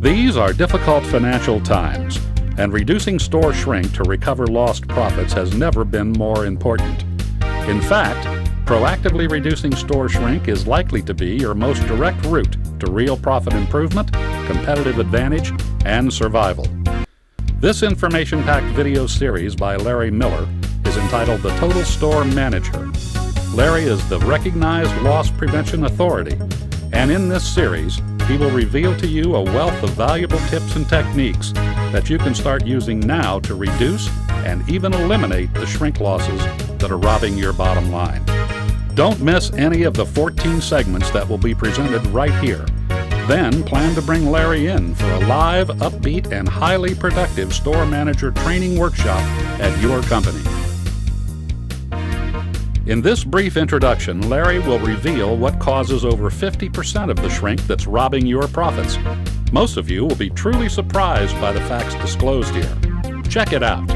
These are difficult financial times, and reducing store shrink to recover lost profits has never been more important. In fact, proactively reducing store shrink is likely to be your most direct route to real profit improvement, competitive advantage, and survival. This information-packed video series by Larry Miller is entitled The Total Store Manager. Larry is the recognized loss prevention authority, and in this series, he will reveal to you a wealth of valuable tips and techniques that you can start using now to reduce and even eliminate the shrink losses that are robbing your bottom line. Don't miss any of the 14 segments that will be presented right here. Then plan to bring Larry in for a live, upbeat, and highly productive store manager training workshop at your company. In this brief introduction, Larry will reveal what causes over 50% of the shrink that's robbing your profits. Most of you will be truly surprised by the facts disclosed here. Check it out.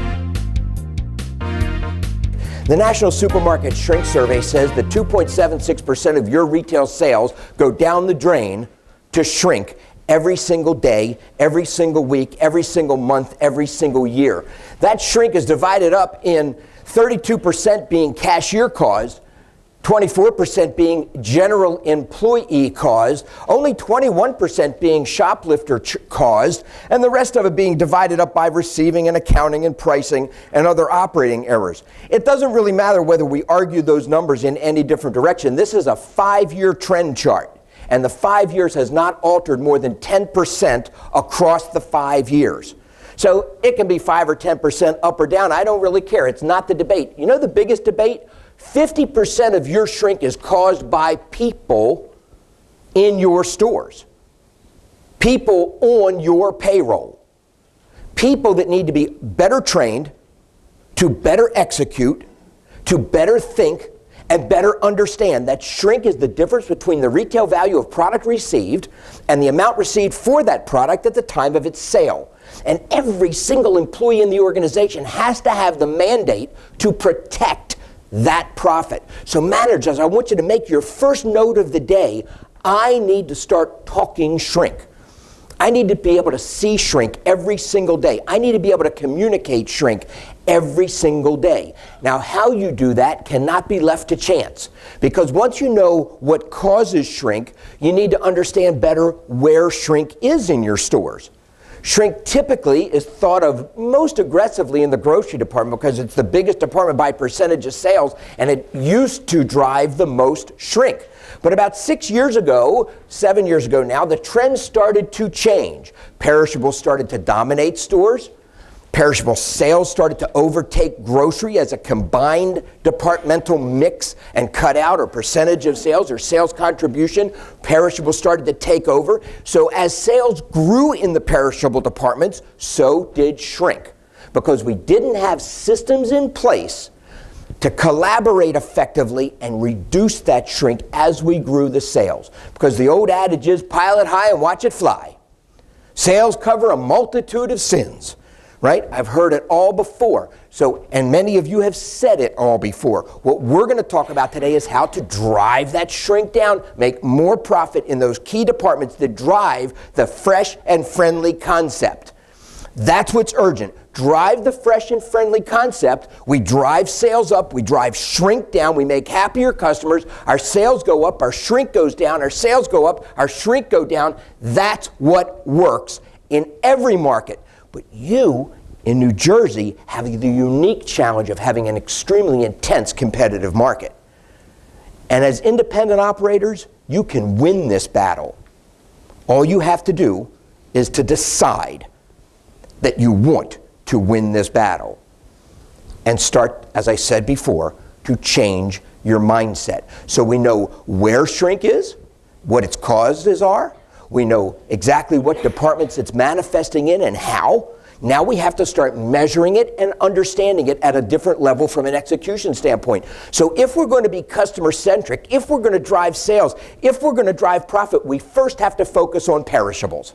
The National Supermarket Shrink Survey says that 2.76% of your retail sales go down the drain to shrink every single day, every single week, every single month, every single year. That shrink is divided up in 32% being cashier caused, 24% being general employee caused, only 21% being shoplifter caused, and the rest of it being divided up by receiving and accounting and pricing and other operating errors. It doesn't really matter whether we argue those numbers in any different direction. This is a 5-year trend chart, and the 5 years has not altered more than 10% across the 5 years. So it can be 5 or 10% up or down. I don't really care. It's not the debate. You know the biggest debate? 50% of your shrink is caused by people in your stores. People on your payroll. People that need to be better trained, to better execute, to better think, and better understand that shrink is the difference between the retail value of product received and the amount received for that product at the time of its sale. And every single employee in the organization has to have the mandate to protect that profit. So managers, I want you to make your first note of the day, I need to start talking shrink. I need to be able to see shrink every single day. I need to be able to communicate shrink every single day. Now, how you do that cannot be left to chance, because once you know what causes shrink, you need to understand better where shrink is in your stores. Shrink typically is thought of most aggressively in the grocery department because it's the biggest department by percentage of sales, and it used to drive the most shrink. But about 6 years ago, 7 years ago now, the trend started to change. Perishables started to dominate stores. Perishable sales started to overtake grocery as a combined departmental mix and cut out or percentage of sales or sales contribution. Perishables started to take over. So as sales grew in the perishable departments, so did shrink, because we didn't have systems in place to collaborate effectively and reduce that shrink as we grew the sales. Because the old adage is pile it high and watch it fly. Sales cover a multitude of sins. Right? I've heard it all before. So, and many of you have said it all before. What we're going to talk about today is how to drive that shrink down, make more profit in those key departments that drive the fresh and friendly concept. That's what's urgent. Drive the fresh and friendly concept. We drive sales up. We drive shrink down. We make happier customers. Our sales go up. Our shrink goes down. Our sales go up. Our shrink go down. That's what works in every market. But you, in New Jersey, have the unique challenge of having an extremely intense competitive market. And as independent operators, you can win this battle. All you have to do is to decide that you want to win this battle. And start, as I said before, to change your mindset. So we know where shrink is, what its causes are. We know exactly what departments it's manifesting in and how. Now we have to start measuring it and understanding it at a different level from an execution standpoint. So if we're going to be customer-centric, if we're going to drive sales, if we're going to drive profit, we first have to focus on perishables.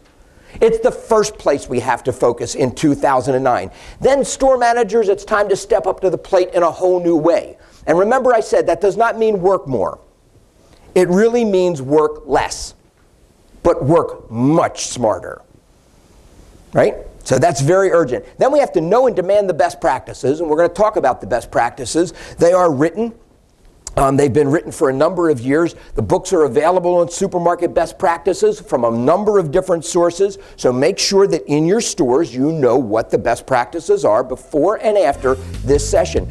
It's the first place we have to focus in 2009. Then store managers, it's time to step up to the plate in a whole new way. And remember I said that does not mean work more. It really means work less, but work much smarter. right? So that's very urgent. Then we have to know and demand the best practices, and we're going to talk about the best practices. They are written. They've been written for a number of years. The books are available on Supermarket Best Practices from a number of different sources. So make sure that in your stores you know what the best practices are before and after this session.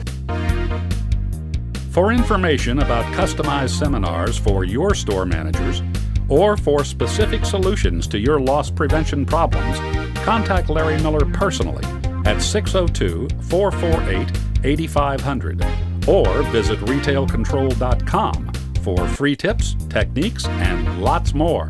For information about customized seminars for your store managers or for specific solutions to your loss prevention problems, contact Larry Miller personally at 602-448-8500 or visit retailcontrol.com for free tips, techniques, and lots more.